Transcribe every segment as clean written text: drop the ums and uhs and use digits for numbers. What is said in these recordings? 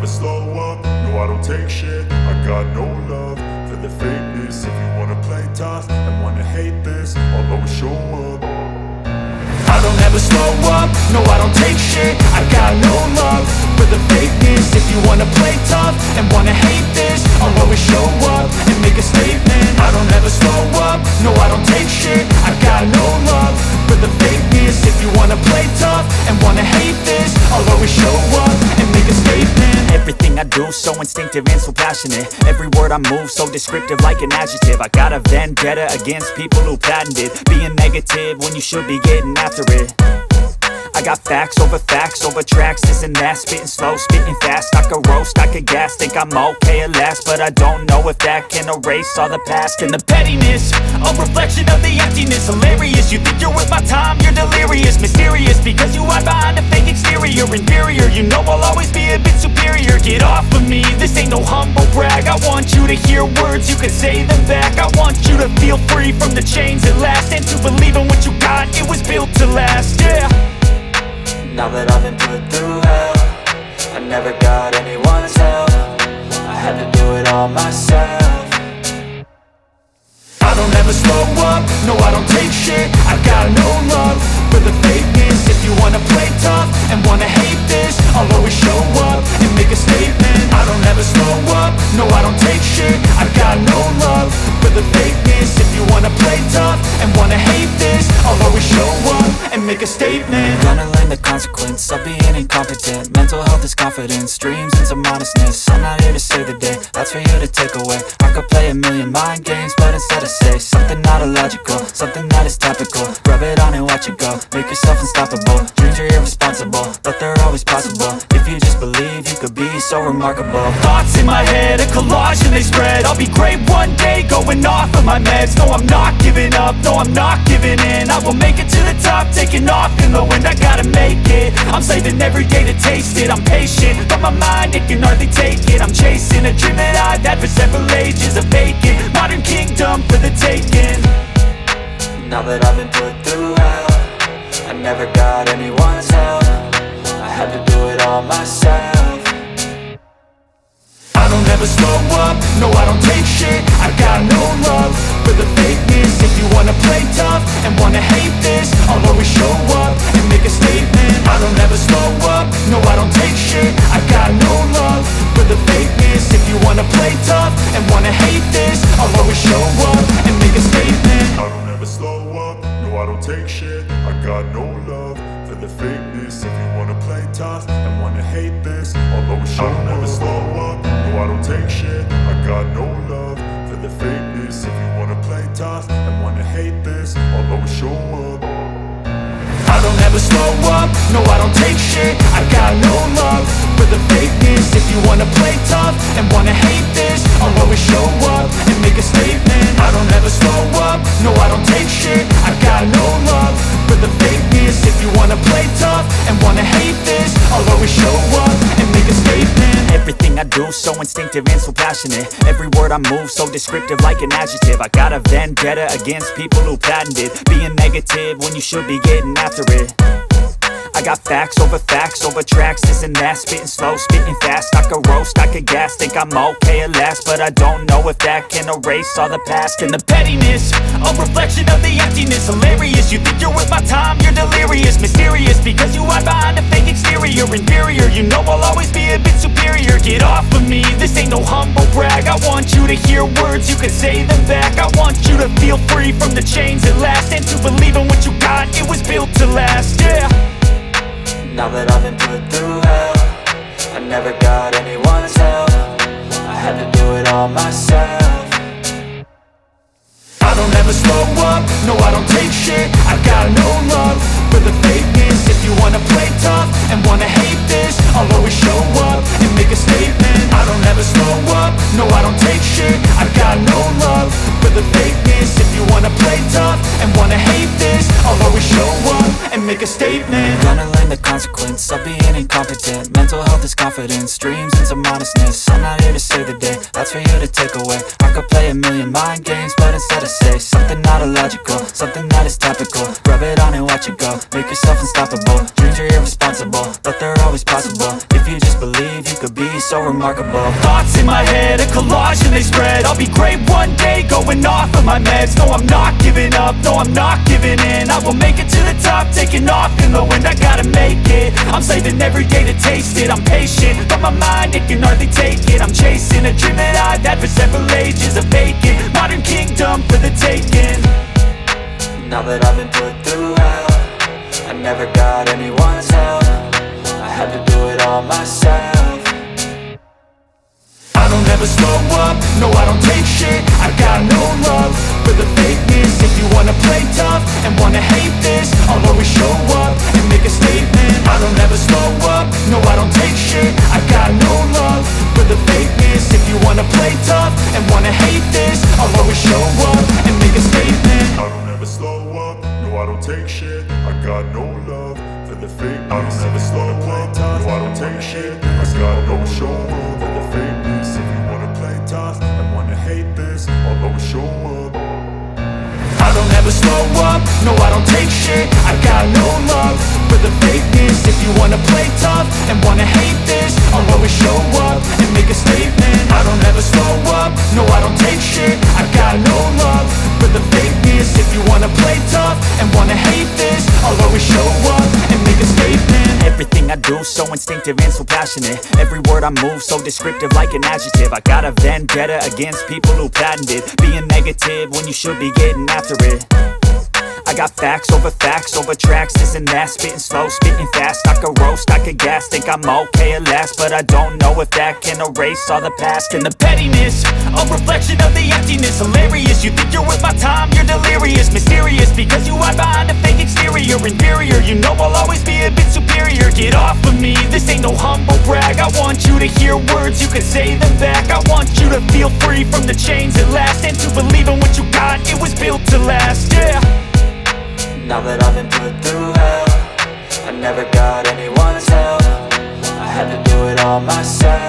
slow up, no I don't take shit. I got no love for the fakeness. If you wanna play tough and wanna hate this, I'll always show up. I don't ever slow up, no I don't take shit. I got no love for the fakeness. If you wanna play tough and wanna hate this, I'll always show up and make a statement. I don't ever slow up, no I don't take shit. I got no love for the fakeness. If you wanna play tough and wanna hate this, I'll always show up and make a statement. Everything I do so instinctive and so passionate. Every word I move so descriptive like an adjective. I got a vendetta against people who patented being negative when you should be getting after it. I got facts over tracks, this and that. Spitting slow, spitting fast. I could roast, I could gas. Think I'm okay at last, but I don't know if that can erase all the past. And the pettiness, a reflection of the emptiness. Hilarious, you think you're worth my time, you're delirious. Mysterious, because you hide behind a fake exterior. Inferior, you know I'll always be a bit superior. Get off of me, this ain't no humble brag. I want you to hear words, you can say them back. I want you to feel free from the chains at last, and to believe in what you got, it was built to last, yeah. Now that I've been put through hell, I never got anyone's help. I had to do it all myself. I don't ever slow up, no I don't take shit. I got no love for the fakeness. If you wanna play tough and wanna hate this, I'll always show up and make a statement. I don't ever slow up, no I don't take shit. I got no love for the fakeness. If you wanna play tough and wanna hate this, I'll always show up and make a statement. Gonna learn the consequence of being incompetent. Mental health is confidence, dreams and some honestness. I'm not here to save the day, that's for you to take away. I could play a million mind games, but instead I say something not illogical, something that is topical. Rub it on and watch it go, make yourself unstoppable. Dreams are irresponsible, but they're always possible. If you just believe, you could be so remarkable. Thoughts in my head, a collage and they spread. I'll be great one day, going off of my meds. No, I'm not giving up, no, I'm not giving in. I will make it to the top, taking off in the wind. I gotta make it, I'm saving every day to taste it. I'm patient, but my mind, it can hardly take it. I'm chasing a dream that I've had for several ages. A vacant, modern kingdom for the taking. Now that I've been put through hell, I never got anyone's help. I had to do it all myself. I don't ever slow up, no I don't take shit. I got no love for the fakeness. If you wanna play tough and wanna hate this, I'll always show up and make a statement. I don't ever slow up, no I don't take shit. I got no love for the fakeness. If you wanna play tough and wanna hate this, I'll always show up and make a statement. I don't ever slow up, no I don't take shit. I got no love for the fakeness. If you wanna play tough and wanna hate this, I'll always show up. I don't ever slow up, no I don't take shit. I got no love for the fakeness. If you wanna play tough and wanna hate this, I'll always show up. I don't ever slow up, no I don't take shit. I got no love for the fakeness. If you wanna play tough and wanna hate this, I'll always show up and make a statement. I don't ever slow up, no I don't take shit. I got no love for the fakeness. If you wanna play tough and wanna hate this, I'll always show up and make a statement. Everything I do so instinctive and so passionate. Every word I move so descriptive like an adjective. I got a vendetta against people who patented being negative when you should be getting after it. I got facts over tracks, this and that. Spitting slow, spitting fast. I could roast, I could gas. Think I'm okay at last, but I don't know if that can erase all the past. And the pettiness, a reflection of the emptiness. Hilarious, you think you're worth my time, you're delirious. Mysterious, because you hide behind a fake exterior. Inferior, you know I'll always be a bit superior. Get off of me, this ain't no humble brag. I want you to hear words, you can say them back. I want you to feel free from the chains at last, and to believe in what you got, it was built to last, yeah. Now that I've been put through hell, I never got anyone's help. I had to do it all myself. I don't ever slow up, no I don't take shit. I got no love for the fakeness. If you wanna play tough and wanna hate this, I'll always show up and make a statement. I don't ever slow up, no I don't take shit. I got no love for the fakeness. If you wanna play tough and wanna hate this, I'll always show up and make a statement. Gonna learn the consequence of being incompetent. Mental health is confidence, dreams and some honestness. I'm not here to save the day, that's for you to take away. I could play a million mind games, but instead I say something not illogical, something that is topical. Rub it on and watch it go, make yourself unstoppable. Dreams are irresponsible, but they're always possible. If you just believe, you could be so remarkable. Thoughts in my head, a collage and they spread. I'll be great one day, going off of my meds. No, I'm not giving up, no, I'm not giving in. I will make it to the top, taking off in the wind. I gotta make it, I'm saving every day to taste it. I'm patient, but my mind, it can hardly take it. I'm chasing a dream that I've had for several ages. A vacant, modern kingdom for the taking. Now that I've been put through hell, I never got anyone's help. I had to do it all myself. I don't ever slow up, no I don't take shit. I got no love for the fakeness. If you wanna play tough and wanna hate this, I'll always show up and make a statement. I don't ever slow up, no I don't take shit. I got no love for the fakeness. If you wanna play tough and wanna hate this, I'll always show up and make a statement. I don't ever slow up, no I don't take shit. I got no love for the fakeness. I don't ever slow up, no I don't take shit. I got no show up for the fakeness. If you wanna play tough and wanna hate this, I'll always show up. I don't ever slow up, no I don't take shit. I got no love for the fakeness. If you wanna play tough and wanna hate this, I'll always show up and make a statement. I don't ever slow up, no I don't take shit. I got no love for the fakeness. If you wanna play tough and wanna hate this, I'll always show up and make a statement. Everything I do so instinctive and so passionate. Every word I move so descriptive like an adjective. I got a vendetta against people who patented being negative when you should be getting after it. I got facts over tracks, this and that. Spitting slow, spitting fast. I could roast, I could gas. Think I'm okay at last, but I don't know if that can erase all the past. And the pettiness, a reflection of the emptiness. Hilarious, you think you're worth my time, you're delirious. Mysterious, because you hide behind a fake exterior. Inferior, you know I'll always be a bit superior. Get off of me, this ain't no humble brag. I want you to hear words, you can say them back. I want you to feel free from the chains at last, and to believe in what you got, it was built to last, yeah. Now that I've been put through hell, I never got anyone's help. I had to do it all myself.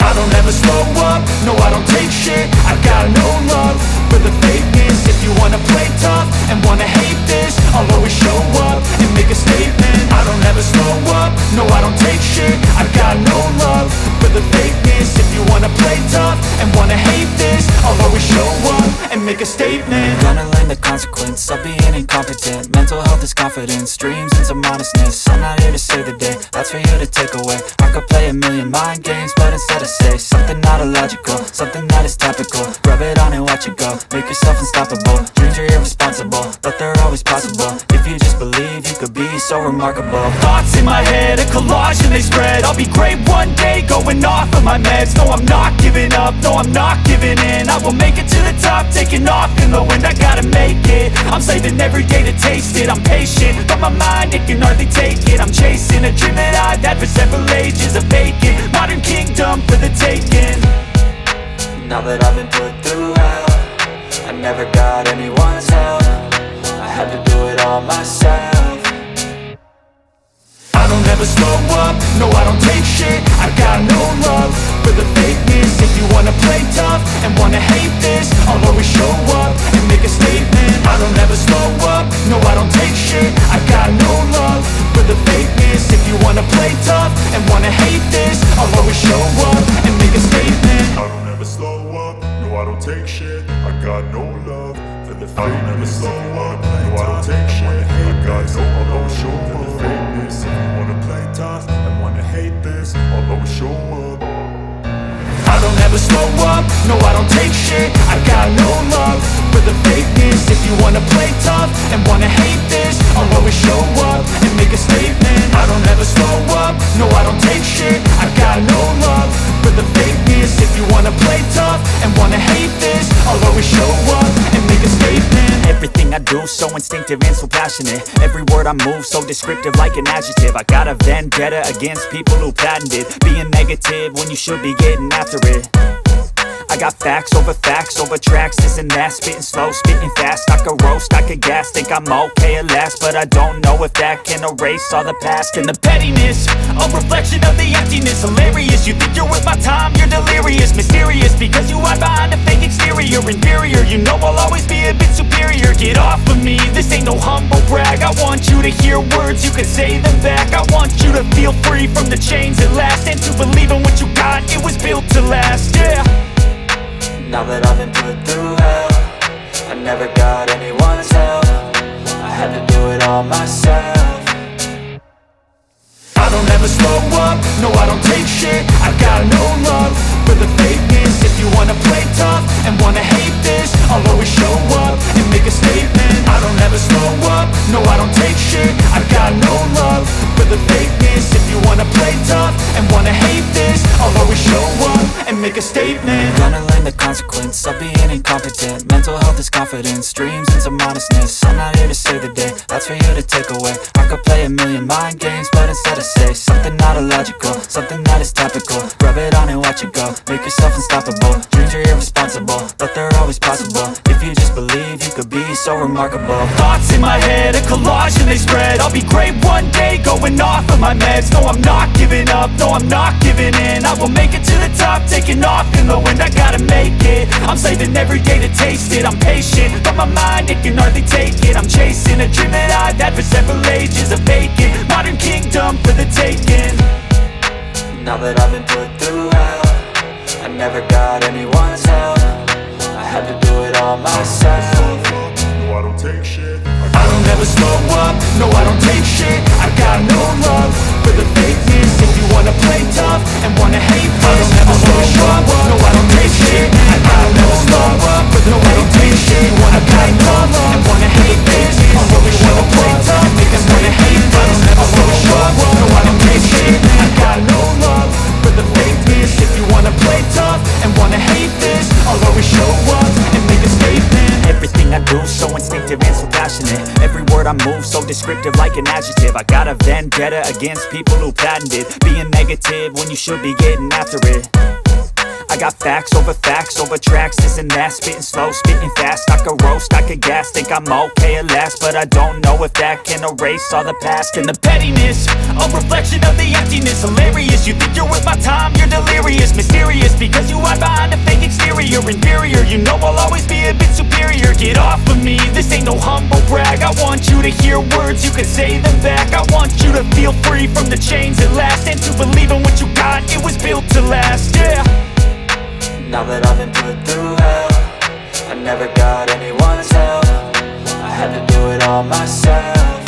I don't ever slow up, no I don't take shit. I got no love for the fakeness. If you wanna play tough and wanna hate this, I'll always show up and make a statement. I don't ever slow up, no I don't take shit. I got no love for the fakeness. If you wanna play tough and wanna hate this, I'll always show up and make a statement. Gonna learn the consequence of being incompetent. Mental health is confidence, dreams and some honestness. I'm not here to save the day, that's for you to take away. I could play a million mind games, but instead I say something not illogical, something that is topical. Rub it on and watch it go, make yourself unstoppable. Dreams are irresponsible, but they're always possible. If you just believe, you could be so remarkable. Thoughts in my head, a collage and they spread. I'll be great one day, going off of my meds. No, I'm not giving up, no, I'm not giving in. I will make it to the top, taking off in the wind. I gotta make it, I'm saving every day to taste it. I'm patient, but my mind, it can hardly take it. I'm chasing a dream that I've had for several ages. A vacant, modern kingdom for the taking. Now that I've been put through hell, I never got anyone's help. I had to do it all myself. I don't ever slow up, no I don't take shit. I got no love for the fakeness. If you wanna play tough and wanna hate this, I'll always show up and make a statement. I don't ever slow up, no I don't take shit. I got no love for the fakeness. If you wanna play tough and wanna hate this, I'll always show up and make a statement. I don't ever slow up, no I don't take shit. I got no love for the fakeness. I don't ever slow up, no I don't take shit. I got no love for the fakeness. If you wanna play tough and wanna hate this, I'll always show up. I don't ever slow up, no I don't take shit. I got no love for the fakeness. If you wanna play tough and wanna hate this, I'll always show up and make a statement. I don't ever slow up, no I don't take shit. I got no love for the fakeness. If you wanna play tough and wanna hate this, I'll always show up and make a statement. Everything I do so instinctive and so passionate. Every word I move so descriptive like an adjective. I got a vendetta against people who patented being negative when you should be getting after it. I I got facts over tracks, this and that. Spitting slow, spitting fast, I could roast, I could gas. Think I'm okay at last, but I don't know if that can erase all the past. And the pettiness, a reflection of the emptiness. Hilarious, you think you're worth my time, you're delirious. Mysterious, because you hide behind a fake exterior. Inferior, you know I'll always be a bit superior. Get off of me, this ain't no humble brag. I want you to hear words, you can say them back. I want you to feel free from the chains at last, and to believe in what you got, it was built to last, yeah. Now that I've been put through hell, I never got anyone's help. I had to do it all myself. I don't ever slow up, no I don't take shit. I got no love for the fakeness. If you wanna play tough and wanna hate this, I'll always show up and make a statement. I don't ever slow up, no I don't take shit. I got no love for the fakeness. If you wanna play tough and wanna hate this, I'll always show up and make a statement. Gonna learn the consequence of being incompetent. Mental health is confidence, dreams and some honestness. I'm not here to save the day, that's for you to take away. I could play a million mind games, but instead I say something not illogical, something that is topical. Rub it on and watch it go, make yourself unstoppable. Dreams are irresponsible, but they're always possible. If you just believe, you could be so remarkable. Thoughts in my head, a collage and they spread. I'll be great one day, going off of my meds. No, I'm not giving up, no, I'm not giving in. I will make it to the top, taking off in the wind. I gotta make it, I'm saving every day to taste it. I'm patient, but my mind, it can hardly take it. I'm chasing a dream that I've had for several ages. A vacant, modern kingdom for the taking. Now that I've been put through hell, I never got anyone's help. I had to do it all myself. No, I don't take shit. I don't ever slow up, no I don't take shit. I got no love for the fakeness. If you wanna play tough and wanna hate this, I don't ever slow up, no I don't take shit. I don't ever slow up, but no I don't take shit. You wanna play tough and wanna hate this, I'll always show up, play tough, make us wanna hate this. I'll always show up, no I don't take shit. I got no love for the fakeness. If you wanna play tough and wanna hate this, I'll always show up and make a statement. Everything I do so instinctive and so passionate. Every word I move so descriptive like an adjective. I got a vendetta against people who patented being negative when you should be getting after it. I got facts over tracks, this and that. Spitting slow, spitting fast, I could roast, I could gas. Think I'm okay at last, but I don't know if that can erase all the past. And the pettiness, a reflection of the emptiness. Hilarious, you think you're worth my time, you're delirious. Mysterious, because you hide behind a fake exterior. Inferior, you know I'll always be a bit superior. Get off of me, this ain't no humble brag. I want you to hear words, you can say them back. I want you to feel free from the chains at last, and to believe in what you got, it was built to last, yeah. Now that I've been put through hell, I never got anyone's help. I had to do it all myself.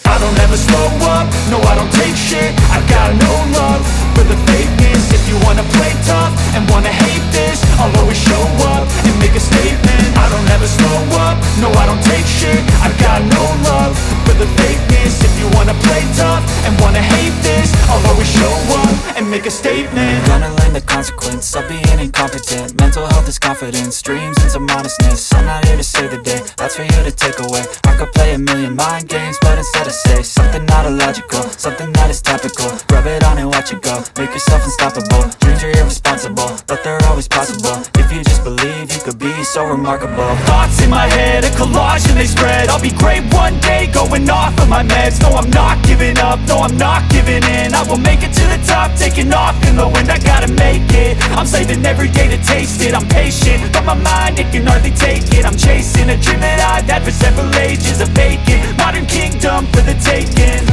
I don't ever slow up, no I don't take shit. I got no love for the fakeness. If you wanna play tough and wanna hate this, I'll always show up and make a statement. I don't ever slow up, no I don't take shit. I got no love for the fakeness. If you wanna play tough and wanna hate this, I'll always show up and make a statement. Gonna learn the consequence of being incompetent. Mental health is confidence, dreams and some honestness. I'm not here to save the day, that's for you to take away. I could play a million mind games, but instead I say something not illogical, something that is topical. Rub it on and watch it go, make yourself unstoppable. Dreams are irresponsible, but they're always possible. If you just believe, you could be so remarkable. Thoughts in my head, a collage and they spread. I'll be great one day, going off of my meds. No, I'm not giving up, no, I'm not giving in. I will make it to the top, taking off in the wind. I gotta make it, I'm saving every day to taste it. I'm patient, but my mind, it can hardly take it. I'm chasing a dream that I've had for several ages. A vacant, modern kingdom for the taking.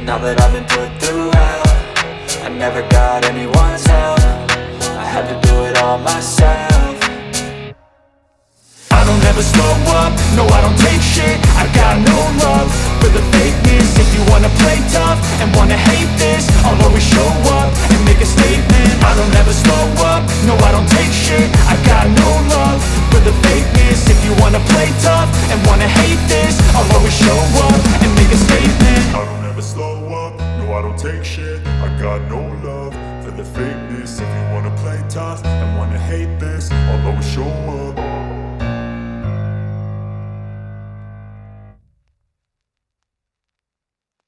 Now that I've been put through hell, I never got anyone's help. I had to do it all myself. I don't ever slow up, no I don't take shit. I got no love for the fakeness. If you wanna play tough and wanna hate this, I'll always show up and make a statement. I don't ever slow up, no I don't take shit. I got no love for the fakeness. If you wanna play tough and wanna hate this, I'll always show up and make a statement. I don't ever slow up, no I don't take shit. I got no love for the fakeness. If you wanna play tough and wanna hate this, I'll always show